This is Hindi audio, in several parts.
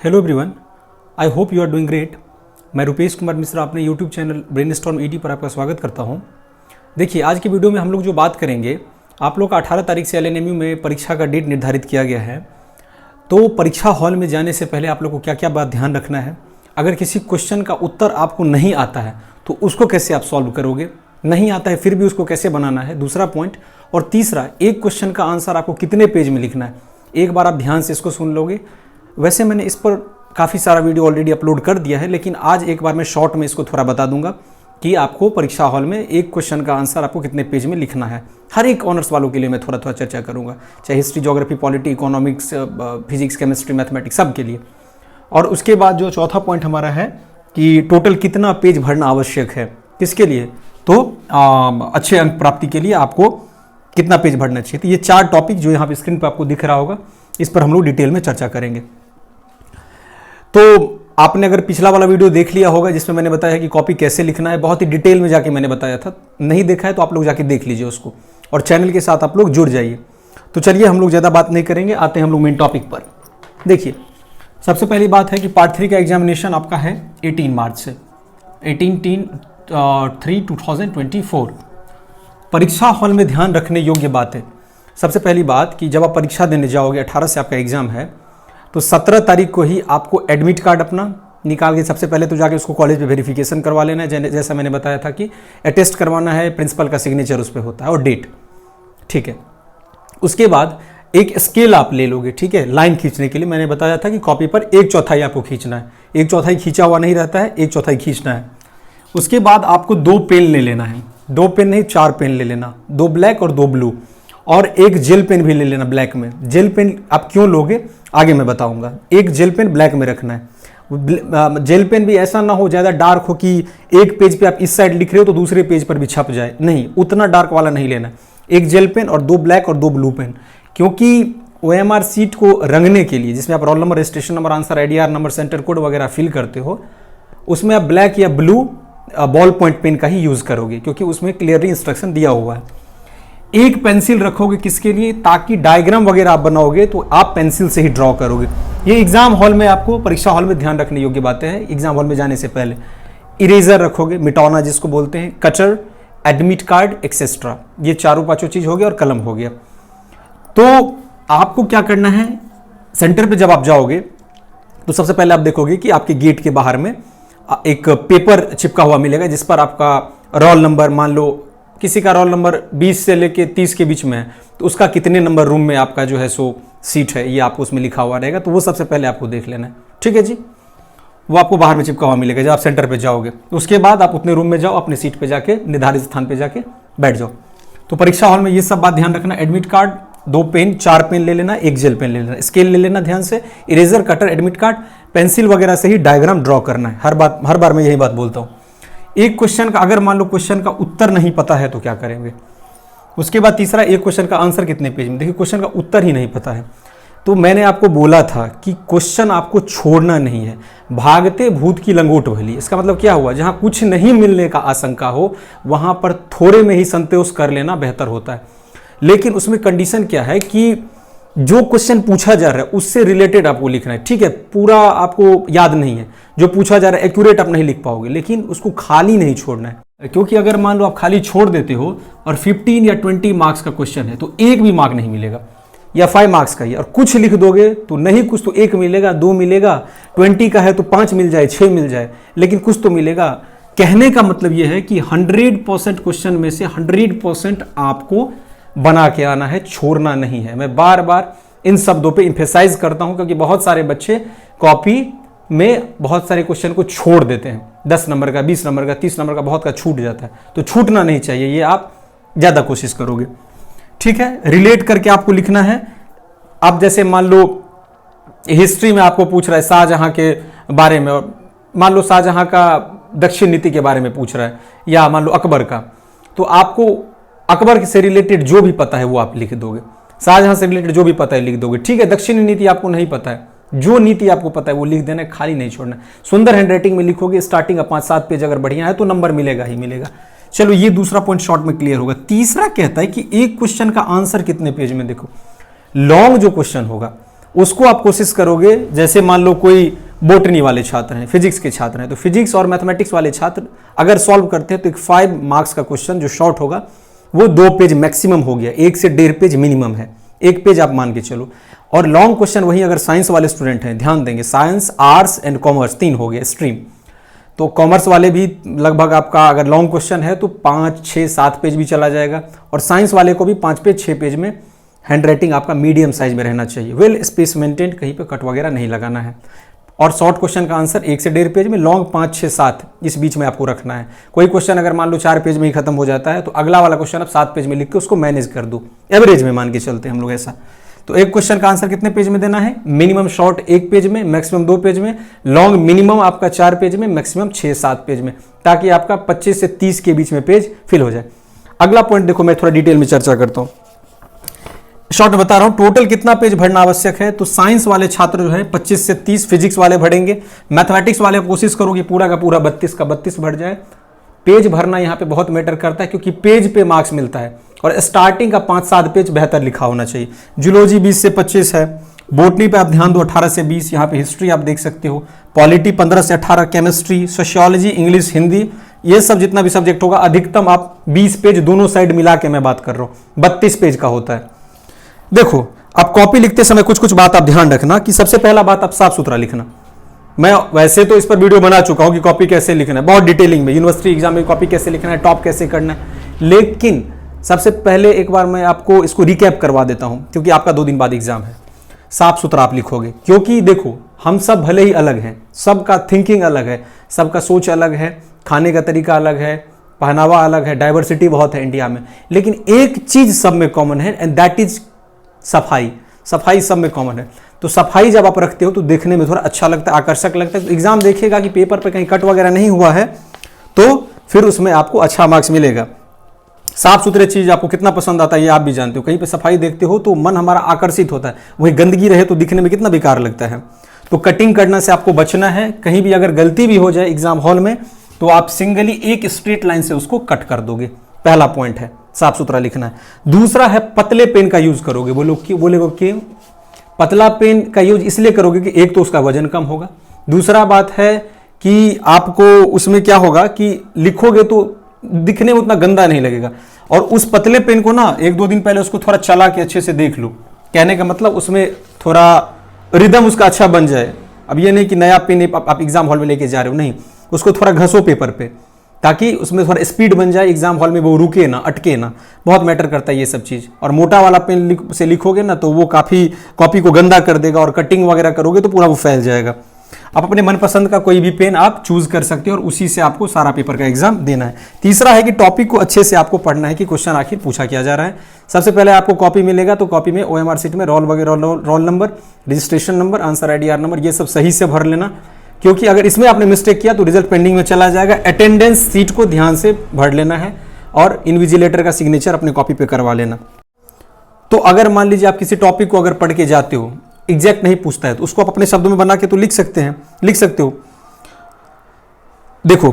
Hello everyone, I hope you are doing great. मैं रुपेश कुमार मिश्रा अपने यूट्यूब चैनल ब्रेनस्टॉर्म ईटी पर आपका स्वागत करता हूं। देखिए, आज की वीडियो में हम लोग जो बात करेंगे, आप लोग का 18 तारीख से एलएनएमयू में परीक्षा का डेट निर्धारित किया गया है। तो परीक्षा हॉल में जाने से पहले आप लोग को क्या क्या बात ध्यान रखना है। अगर किसी क्वेश्चन का उत्तर आपको नहीं आता है तो उसको कैसे आप सॉल्व करोगे, नहीं आता है फिर भी उसको कैसे बनाना है, दूसरा पॉइंट। और तीसरा, एक क्वेश्चन का आंसर आपको कितने पेज में लिखना है। एक बार आप ध्यान से इसको सुन लोगे। वैसे मैंने इस पर काफ़ी सारा वीडियो ऑलरेडी अपलोड कर दिया है, लेकिन आज एक बार मैं शॉर्ट में इसको थोड़ा बता दूंगा कि आपको परीक्षा हॉल में एक क्वेश्चन का आंसर आपको कितने पेज में लिखना है। हर एक ऑनर्स वालों के लिए मैं थोड़ा थोड़ा चर्चा करूंगा, चाहे history, geography, polity, economics, physics, chemistry, mathematics, सब के लिए। और उसके बाद जो चौथा पॉइंट हमारा है कि टोटल कितना पेज भरना आवश्यक है, किसके लिए, तो अच्छे अंक प्राप्ति के लिए आपको कितना पेज भरना चाहिए। तो ये 4 टॉपिक जो यहाँ पे स्क्रीन पर आपको दिख रहा होगा, इस पर हम लोग डिटेल में चर्चा करेंगे। तो आपने अगर पिछला वाला वीडियो देख लिया होगा जिसमें मैंने बताया कि कॉपी कैसे लिखना है, बहुत ही डिटेल में जाके मैंने बताया था। नहीं देखा है तो आप लोग जाके देख लीजिए उसको, और चैनल के साथ आप लोग जुड़ जाइए। तो चलिए, हम लोग ज़्यादा बात नहीं करेंगे, आते हैं हम लोग मेन टॉपिक पर। देखिए, सबसे पहली बात है कि पार्ट 3 का एग्जामिनेशन आपका है 18 मार्च से 18/3/2024। परीक्षा हॉल में ध्यान रखने योग्य बात है। सबसे पहली बात कि जब आप परीक्षा देने जाओगे, 18 से आपका एग्जाम है, तो 17 तारीख को ही आपको एडमिट कार्ड अपना निकाल के सबसे पहले तो जाके उसको कॉलेज पे वेरिफिकेशन करवा लेना है। जैसा मैंने बताया था कि अटेस्ट करवाना है, प्रिंसिपल का सिग्नेचर उस पर होता है और डेट, ठीक है। उसके बाद एक स्केल आप ले लोगे, ठीक है, लाइन खींचने के लिए। मैंने बताया था कि कॉपी पर 1/4 आपको खींचना है, 1/4 खींचा हुआ नहीं रहता है, 1/4 खींचना है। उसके बाद आपको 2 पेन ले लेना है, 2 पेन नहीं 4 पेन ले लेना, 2 ब्लैक और 2 ब्लू, और एक जेल पेन भी ले लेना ब्लैक में। जेल पेन आप क्यों लोगे आगे मैं बताऊंगा। एक जेल पेन ब्लैक में रखना है। जेल पेन भी ऐसा ना हो ज़्यादा डार्क हो कि एक पेज पे आप इस साइड लिख रहे हो तो दूसरे पेज पर भी छप जाए, नहीं, उतना डार्क वाला नहीं लेना। एक जेल पेन और 2 ब्लैक और 2 ब्लू पेन, क्योंकि OMR सीट को रंगने के लिए, जिसमें आप roll number, registration number, answer, IDR number, centre code वगैरह फिल करते हो, उसमें आप ब्लैक या ब्लू बॉल पॉइंट पेन का ही यूज़ करोगे, क्योंकि उसमें क्लियरली इंस्ट्रक्शन दिया हुआ है। एक पेंसिल रखोगे किसके लिए, ताकि डायग्राम वगैरह आप बनाओगे तो आप पेंसिल से ही ड्रॉ करोगे। ये एग्जाम हॉल में आपको, परीक्षा हॉल में ध्यान रखने योग्य बातें हैं। एग्जाम हॉल में जाने से पहले इरेजर रखोगे, मिटाना जिसको बोलते हैं, कटर, एडमिट कार्ड, एक्सेट्रा, ये 4-5 चीज हो गया, और कलम हो गया। तो आपको क्या करना है, सेंटर पे जब आप जाओगे तो सबसे पहले आप देखोगे कि आपके गेट के बाहर में एक पेपर चिपका हुआ मिलेगा, जिस पर आपका रोल नंबर, मान लो किसी का रोल नंबर 20 से लेके 30 के बीच में है, तो उसका कितने नंबर रूम में आपका जो है सो सीट है, ये आपको उसमें लिखा हुआ रहेगा। तो वो सबसे पहले आपको देख लेना है, ठीक है जी। वो आपको बाहर में चिपका हुआ मिलेगा जब आप सेंटर पे जाओगे। उसके बाद आप अपने रूम में जाओ, अपनी सीट पे जाके, निर्धारित स्थान पे जाके बैठ जाओ। तो परीक्षा हॉल में ये सब बात ध्यान रखना। एडमिट कार्ड, 2 पेन, 4 पेन ले लेना, एक जेल पेन ले लेना, स्केल ले लेना ध्यान से, eraser, cutter, admit card, pencil वगैरह से ही डायग्राम ड्रॉ करना है। हर बार मैं यही बात बोलता हूँ। एक क्वेश्चन का, अगर मान लो क्वेश्चन का उत्तर नहीं पता है तो क्या करेंगे। उसके बाद तीसरा, एक क्वेश्चन का आंसर कितने पेज में। देखिए, क्वेश्चन का उत्तर ही नहीं पता है तो मैंने आपको बोला था कि क्वेश्चन आपको छोड़ना नहीं है। भागते भूत की लंगोट भली। इसका मतलब क्या हुआ, जहां कुछ नहीं मिलने का आशंका हो वहां पर थोड़े में ही संतोष कर लेना बेहतर होता है। लेकिन उसमें कंडीशन क्या है कि जो क्वेश्चन पूछा जा रहा है उससे रिलेटेड आपको लिखना है, ठीक है। पूरा आपको याद नहीं है, जो पूछा जा रहा है एक्यूरेट आप नहीं लिख पाओगे, लेकिन उसको खाली नहीं छोड़ना है। क्योंकि अगर मान लो आप खाली छोड़ देते हो और 15 या 20 मार्क्स का क्वेश्चन है तो एक भी मार्क नहीं मिलेगा, या 5 मार्क्स का ही। और कुछ लिख दोगे तो नहीं, कुछ तो 1 मिलेगा, 2 मिलेगा, 20 का है तो 5 मिल जाए, 6 मिल जाए, लेकिन कुछ तो मिलेगा। कहने का मतलब यह है कि 100% क्वेश्चन में से 100% आपको बना के आना है, छोड़ना नहीं है। मैं बार बार इन शब्दों पे इंफेसाइज करता हूं, क्योंकि बहुत सारे बच्चे कॉपी में बहुत सारे क्वेश्चन को छोड़ देते हैं। 10 नंबर का, 20 नंबर का, 30 नंबर का, बहुत का छूट जाता है। तो छूटना नहीं चाहिए, ये आप ज्यादा कोशिश करोगे, ठीक है। रिलेट करके आपको लिखना है। आप जैसे मान लो हिस्ट्री में आपको पूछ रहा है शाहजहां के बारे में, मान लो शाहजहां का दक्षिण नीति के बारे में पूछ रहा है, या मान लो अकबर का, तो आपको अकबर से रिलेटेड जो भी पता है वो आप लिख दोगे, शाहजहां से रिलेटेड जो भी पता है लिख दोगे, ठीक है। दक्षिणी नीति आपको नहीं पता है, जो नीति आपको पता है वो लिख देना है, खाली नहीं छोड़ना। सुंदर हैंडराइटिंग में लिखोगे, स्टार्टिंग का 5-7 पेज अगर बढ़िया है तो नंबर मिलेगा ही मिलेगा। चलो, ये दूसरा पॉइंट शॉर्ट में क्लियर होगा। तीसरा कहता है कि एक क्वेश्चन का आंसर कितने पेज में। देखो, लॉन्ग जो क्वेश्चन होगा उसको आप कोशिश करोगे, जैसे मान लो कोई बोटनी वाले छात्र हैं, फिजिक्स के छात्र हैं, तो फिजिक्स और मैथमेटिक्स वाले छात्र अगर सॉल्व करते हैं तो एक 5 मार्क्स का क्वेश्चन जो शॉर्ट होगा वो 2 पेज मैक्सिमम हो गया, 1 से 1.5 पेज मिनिमम है, 1 पेज आप मान के चलो। और लॉन्ग क्वेश्चन वही अगर साइंस वाले स्टूडेंट हैं, ध्यान देंगे, साइंस, आर्ट्स एंड कॉमर्स 3 हो गए स्ट्रीम, तो कॉमर्स वाले भी लगभग आपका अगर लॉन्ग क्वेश्चन है तो 5, 6, 7 पेज भी चला जाएगा, और साइंस वाले को भी 5 पेज 6 पेज में हैंड राइटिंग आपका मीडियम साइज में रहना चाहिए, वेल स्पेस मेंटेन, कहीं पे कट वगैरह नहीं लगाना है। और शॉर्ट क्वेश्चन का आंसर 1 से 1.5 पेज में, लॉन्ग 5, 6, 7 इस बीच में आपको रखना है। कोई क्वेश्चन अगर मान लो 4 पेज में ही खत्म हो जाता है तो अगला वाला क्वेश्चन आप 7 पेज में लिख के उसको मैनेज कर दो, एवरेज में मान के चलते हैं हम लोग ऐसा। तो एक क्वेश्चन का आंसर कितने पेज में देना है, मिनिमम शॉर्ट 1 पेज में, मैक्सिमम 2 पेज में, लॉन्ग मिनिमम आपका 4 पेज में, मैक्सिमम 6-7 पेज में, ताकि आपका 25 से 30 के बीच में पेज फिल हो जाए। अगला पॉइंट देखो, मैं थोड़ा डिटेल में चर्चा करता हूं, शॉर्ट में बता रहा हूं टोटल कितना पेज भरना आवश्यक है। तो साइंस वाले छात्र जो है 25 से 30, फिजिक्स वाले भरेंगे, मैथमेटिक्स वाले कोशिश करो कि पूरा का पूरा 32 का 32 भर जाए। पेज भरना यहाँ पे बहुत मैटर करता है, क्योंकि पेज पे मार्क्स मिलता है, और स्टार्टिंग का 5-7 पेज बेहतर लिखा होना चाहिए। जूलॉजी 20 से 25 है, बोटनी पे आप ध्यान दो 18 से 20, यहाँ पे हिस्ट्री आप देख सकते हो, पॉलिटी 15 से 18, केमिस्ट्री, सोशियोलॉजी, इंग्लिश, हिंदी, ये सब जितना भी सब्जेक्ट होगा अधिकतम आप 20 पेज दोनों साइड मिला के मैं बात कर रहा हूँ, 32 पेज का होता है। देखो, आप कॉपी लिखते समय कुछ कुछ बात आप ध्यान रखना कि सबसे पहला बात आप साफ सुथरा लिखना। मैं वैसे तो इस पर वीडियो बना चुका हूं कि कॉपी कैसे लिखना है, बहुत डिटेलिंग में, यूनिवर्सिटी एग्जाम में कॉपी कैसे लिखना है, टॉप कैसे करना है, लेकिन सबसे पहले एक बार मैं आपको इसको रिकैप करवा देता हूं, क्योंकि आपका 2 दिन बाद एग्जाम है। साफ सुथरा आप लिखोगे, क्योंकि देखो हम सब भले ही अलग हैं, सबका थिंकिंग अलग है, सबका सोच अलग है, खाने का तरीका अलग है, पहनावा अलग है, डाइवर्सिटी बहुत है इंडिया में, लेकिन एक चीज सब में कॉमन है, एंड दैट इज सफाई। सफाई सब में कॉमन है। तो सफाई जब आप रखते हो तो देखने में थोड़ा अच्छा लगता है, आकर्षक लगता है। तो एग्जाम देखेगा कि पेपर पे कहीं कट वगैरह नहीं हुआ है, तो फिर उसमें आपको अच्छा मार्क्स मिलेगा। साफ सुथरे चीज आपको कितना पसंद आता है ये आप भी जानते हो। कहीं पे सफाई देखते हो तो मन हमारा आकर्षित होता है, वही गंदगी रहे तो दिखने में कितना बेकार लगता है। तो कटिंग करने से आपको बचना है। कहीं भी अगर गलती भी हो जाए एग्जाम हॉल में तो आप सिंगली एक स्ट्रेट लाइन से उसको कट कर दोगे। पहला पॉइंट है साफ सुथरा लिखना है। दूसरा है पतले पेन का यूज करोगे। बोलेगा कि पतला पेन का यूज इसलिए करोगे कि एक तो उसका वजन कम होगा, दूसरा बात है कि आपको उसमें क्या होगा कि लिखोगे तो दिखने में उतना गंदा नहीं लगेगा। और उस पतले पेन को ना 1-2 दिन पहले उसको थोड़ा चला के अच्छे से देख लो। कहने का मतलब उसमें थोड़ा रिदम उसका अच्छा बन जाए। अब ये नहीं कि नया पेन आप एग्जाम हॉल में लेके जा रहे हो, नहीं, उसको थोड़ा घसो पेपर पे ताकि उसमें थोड़ा स्पीड बन जाए, एग्जाम हॉल में वो रुके ना, अटके ना। बहुत मैटर करता है ये सब चीज़। और मोटा वाला पेन से लिखोगे ना तो वो काफ़ी कॉपी को गंदा कर देगा, और कटिंग वगैरह करोगे तो पूरा वो फैल जाएगा। आप अपने मनपसंद का कोई भी पेन आप चूज कर सकते हो और उसी से आपको सारा पेपर का एग्जाम देना है। तीसरा है कि टॉपिक को अच्छे से आपको पढ़ना है कि क्वेश्चन आखिर पूछा क्या जा रहा है। सबसे पहले आपको कॉपी मिलेगा तो कॉपी में OMR शीट में रोल वगैरह, roll number, registration number, answer ID, R number, ये सब सही से भर लेना, क्योंकि अगर इसमें आपने मिस्टेक किया तो रिजल्ट पेंडिंग में चला जाएगा। अटेंडेंस सीट को ध्यान से भर लेना है और इन्विजिलेटर का सिग्नेचर अपने कॉपी पे करवा लेना। तो अगर मान लीजिए आप किसी टॉपिक को अगर पढ़ के जाते हो, एग्जैक्ट नहीं पूछता है, तो उसको आप अपने शब्दों में बना के तो लिख सकते हो। देखो,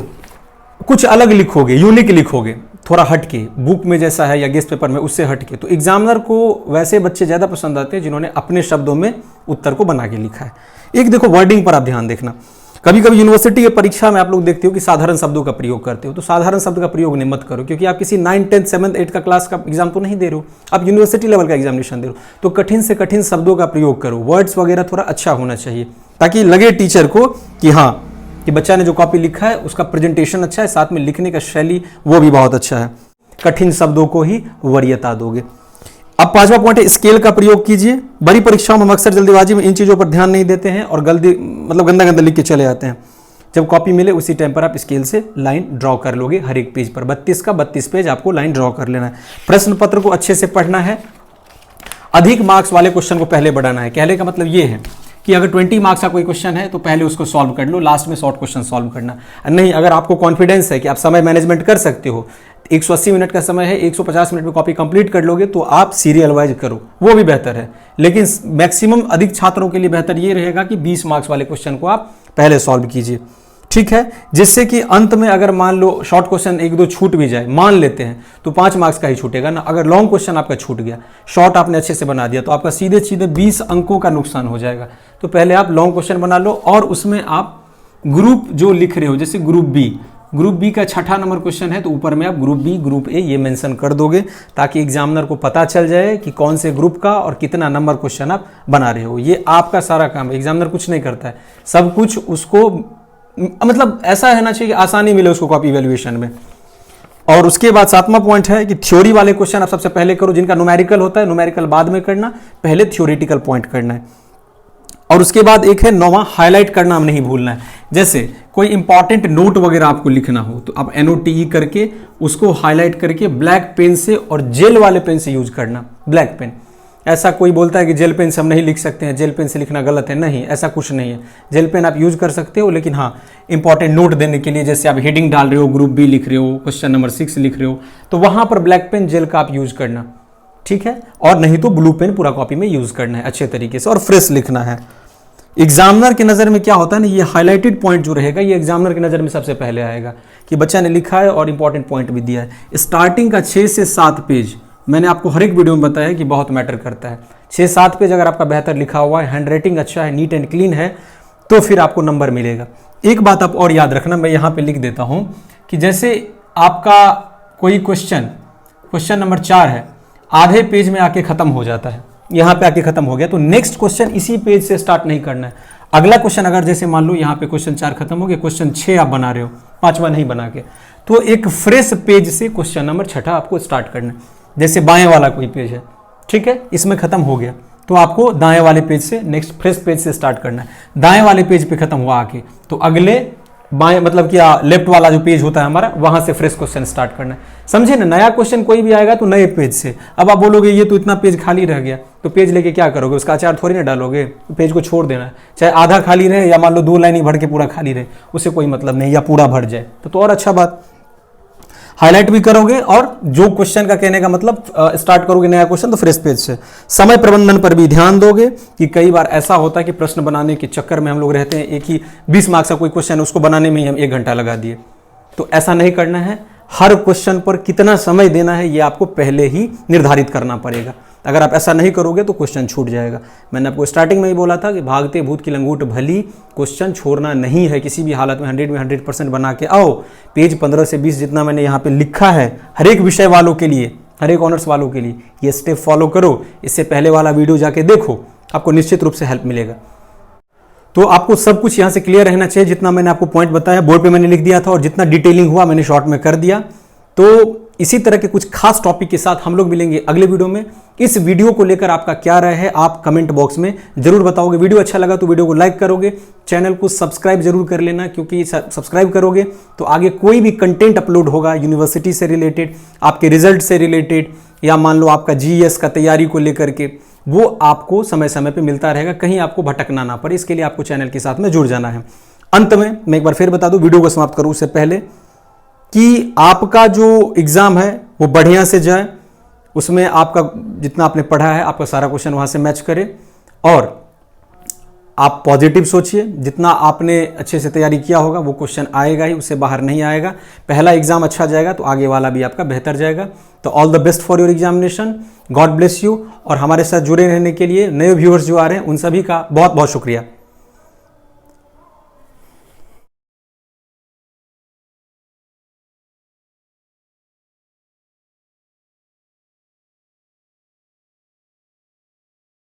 कुछ अलग लिखोगे, यूनिक लिखोगे, थोड़ा हटके, बुक में जैसा है या गेस्ट पेपर में उससे हटके, तो एग्जामिनर को वैसे बच्चे ज़्यादा पसंद आते हैं जिन्होंने अपने शब्दों में उत्तर को बना के लिखा है। एक देखो वर्डिंग पर आप ध्यान देखना। कभी कभी यूनिवर्सिटी की परीक्षा में आप लोग देखते हो कि साधारण शब्दों का प्रयोग करते हो, तो साधारण शब्द का प्रयोग नहीं मत करो, क्योंकि आप किसी 9, 10, 7, 8 का क्लास का एग्जाम तो नहीं दे रहे हो, आप यूनिवर्सिटी लेवल का एग्जामिनेशन दे रहे हो। तो कठिन से कठिन शब्दों का प्रयोग करो, वर्ड्स वगैरह थोड़ा अच्छा होना चाहिए, ताकि लगे टीचर को कि हाँ कि बच्चा ने जो कॉपी लिखा है उसका प्रेजेंटेशन अच्छा है, साथ में लिखने का शैली वो भी बहुत अच्छा है। कठिन शब्दों को ही वरीयता दोगे। अब 5वां पॉइंट है स्केल का प्रयोग कीजिए। बड़ी परीक्षाओं में हम अक्सर जल्दीबाजी में इन चीज़ों पर ध्यान नहीं देते हैं और गंदा गंदा लिख के चले आते हैं। जब कॉपी मिले उसी टाइम पर आप स्केल से लाइन ड्रॉ कर लोगे हर एक पेज पर। 32 का 32 पेज आपको लाइन ड्रॉ कर लेना है। प्रश्न पत्र को अच्छे से पढ़ना है। अधिक मार्क्स वाले क्वेश्चन को पहले बढ़ाना है। कहने का मतलब ये है कि अगर 20 मार्क्स का कोई क्वेश्चन है तो पहले उसको सॉल्व कर लो, लास्ट में शॉर्ट क्वेश्चन सॉल्व करना। नहीं, अगर आपको कॉन्फिडेंस है कि आप समय मैनेजमेंट कर सकते हो, 180 मिनट का समय है, 150 मिनट में कॉपी कंप्लीट कर लोगे, तो आप सीरियल वाइज करो, वो भी बेहतर है। लेकिन मैक्सिमम अधिक छात्रों के लिए बेहतर ये रहेगा कि 20 मार्क्स वाले क्वेश्चन को आप पहले सॉल्व कीजिए। ठीक है, जिससे कि अंत में अगर मान लो शॉर्ट क्वेश्चन एक दो छूट भी जाए, मान लेते हैं, तो 5 मार्क्स का ही छूटेगा ना। अगर लॉन्ग क्वेश्चन आपका छूट गया, शॉर्ट आपने अच्छे से बना दिया, तो आपका सीधे सीधे 20 अंकों का नुकसान हो जाएगा। तो पहले आप लॉन्ग क्वेश्चन बना लो और उसमें आप ग्रुप जो लिख रहे हो, जैसे ग्रुप बी का 6ठा नंबर क्वेश्चन है, तो ऊपर में आप ग्रुप बी ग्रुप ए ये मेंशन कर दोगे, ताकि एग्जामिनर को पता चल जाए कि कौन से ग्रुप का और कितना नंबर क्वेश्चन आप बना रहे हो। ये आपका सारा काम है, एग्जामिनर कुछ नहीं करता है, सब कुछ उसको मतलब ऐसा रहना चाहिए कि आसानी मिले उसको कॉपी इवैल्यूएशन में। और उसके बाद 7वां पॉइंट है कि थ्योरी वाले क्वेश्चन आप सबसे पहले करो, जिनका न्यूमेरिकल होता है, न्यूमेरिकल बाद में करना, पहले थ्योरेटिकल पॉइंट करना है। और उसके बाद एक है 9वां, हाईलाइट करना हम नहीं भूलना है। जैसे कोई इंपॉर्टेंट नोट वगैरह आपको लिखना हो, तो आप NOTE करके उसको हाईलाइट करके ब्लैक पेन से और जेल वाले पेन से यूज करना, ब्लैक पेन। ऐसा कोई बोलता है कि जेल पेन से हम नहीं लिख सकते हैं, जेल पेन से लिखना गलत है, नहीं, ऐसा कुछ नहीं है। जेल पेन आप यूज कर सकते हो, लेकिन हाँ इंपॉर्टेंट नोट देने के लिए, जैसे आप हेडिंग डाल रहे हो, ग्रुप बी लिख रहे हो, क्वेश्चन नंबर 6 लिख रहे हो, तो वहां पर ब्लैक पेन जेल का आप यूज करना, ठीक है। और नहीं तो ब्लू पेन पूरा कॉपी में यूज करना है अच्छे तरीके से, और फ्रेश लिखना है। एग्जामिनर की नज़र में क्या होता है ना, ये हाईलाइटेड पॉइंट जो रहेगा, ये एग्जामिनर की नज़र में सबसे पहले आएगा कि बच्चा ने लिखा है और इंपॉर्टेंट पॉइंट भी दिया है। स्टार्टिंग का 6 से 7 पेज मैंने आपको हर एक वीडियो में बताया कि बहुत मैटर करता है। 6-7 पेज अगर आपका बेहतर लिखा हुआ है, हैंड राइटिंग अच्छा है, नीट एंड क्लीन है, तो फिर आपको नंबर मिलेगा। एक बात आप और याद रखना, मैं यहाँ पे लिख देता हूँ कि जैसे आपका कोई क्वेश्चन नंबर 4 है, आधे पेज में आके खत्म हो जाता है, यहाँ पे आके खत्म हो गया, तो नेक्स्ट क्वेश्चन इसी पेज से स्टार्ट नहीं करना है। अगला क्वेश्चन अगर जैसे मान लो यहाँ पे क्वेश्चन 4 खत्म हो गया, क्वेश्चन 6 आप बना रहे हो, 5वां नहीं बना के, तो एक फ्रेश पेज से क्वेश्चन नंबर 6ठा आपको स्टार्ट करना है। जैसे बाएं वाला कोई पेज है, ठीक है, इसमें खत्म हो गया, तो आपको दाएं वाले पेज से नेक्स्ट फ्रेश पेज से स्टार्ट करना है। दाएं वाले पेज पे खत्म हुआ आके, तो अगले बाएं मतलब क्या लेफ्ट वाला जो पेज होता है हमारा, वहां से फ्रेश क्वेश्चन स्टार्ट करना है। समझे ना, नया क्वेश्चन कोई भी आएगा तो नए पेज से। अब आप बोलोगे ये तो इतना पेज खाली रह गया, तो पेज लेके क्या करोगे, उसका अचार थोड़ी ना डालोगे, पेज को छोड़ देना है। चाहे आधा खाली रहे या मान लो 2 लाइन ही भर के पूरा खाली रहे, उससे कोई मतलब नहीं, या पूरा भर जाए तो और अच्छा बात। हाईलाइट भी करोगे, और जो क्वेश्चन का कहने का मतलब स्टार्ट करोगे नया क्वेश्चन तो फ्रेश पेज से। समय प्रबंधन पर भी ध्यान दोगे कि कई बार ऐसा होता है कि प्रश्न बनाने के चक्कर में हम लोग रहते हैं, एक ही 20 मार्क्स का कोई क्वेश्चन है, उसको बनाने में ही हम 1 घंटा लगा दिए, तो ऐसा नहीं करना है। हर क्वेश्चन पर कितना समय देना है ये आपको पहले ही निर्धारित करना पड़ेगा। अगर आप ऐसा नहीं करोगे तो क्वेश्चन छूट जाएगा। मैंने आपको स्टार्टिंग में ही बोला था कि भागते भूत की लंगूट भली, क्वेश्चन छोड़ना नहीं है किसी भी हालत में, 100 में 100% बना के आओ। पेज 15 से 20 जितना मैंने यहाँ पे लिखा है हर एक विषय वालों के लिए, हर एक ऑनर्स वालों के लिए, ये स्टेप फॉलो करो। इससे पहले वाला वीडियो जाके देखो, आपको निश्चित रूप से हेल्प मिलेगा। तो आपको सब कुछ यहाँ से क्लियर रहना चाहिए, जितना मैंने आपको पॉइंट बताया बोर्ड पे मैंने लिख दिया था, और जितना डिटेलिंग हुआ मैंने शॉर्ट में कर दिया। तो इसी तरह के कुछ खास टॉपिक के साथ हम लोग मिलेंगे अगले वीडियो में। इस वीडियो को लेकर आपका क्या राय है आप कमेंट बॉक्स में जरूर बताओगे। वीडियो अच्छा लगा तो वीडियो को लाइक करोगे, चैनल को सब्सक्राइब जरूर कर लेना, क्योंकि सब्सक्राइब करोगे तो आगे कोई भी कंटेंट अपलोड होगा यूनिवर्सिटी से रिलेटेड, आपके रिजल्ट से रिलेटेड, या मान लो आपका GS का तैयारी को लेकर के, वो आपको समय समय पे मिलता रहेगा, कहीं आपको भटकना ना पड़े। इसके लिए आपको चैनल के साथ में जुड़ जाना है। अंत में मैं एक बार फिर बता दूं, वीडियो को समाप्त करूं उससे पहले, कि आपका जो एग्जाम है वो बढ़िया से जाए, उसमें आपका जितना आपने पढ़ा है आपका सारा क्वेश्चन वहां से मैच करे, और आप पॉजिटिव सोचिए। जितना आपने अच्छे से तैयारी किया होगा वो क्वेश्चन आएगा ही, उससे बाहर नहीं आएगा। पहला एग्जाम अच्छा जाएगा तो आगे वाला भी आपका बेहतर जाएगा। तो all the best for your examination, God bless you. और हमारे साथ जुड़े रहने के लिए नए व्यूअर्स जो आ रहे हैं उन सभी का बहुत बहुत शुक्रिया।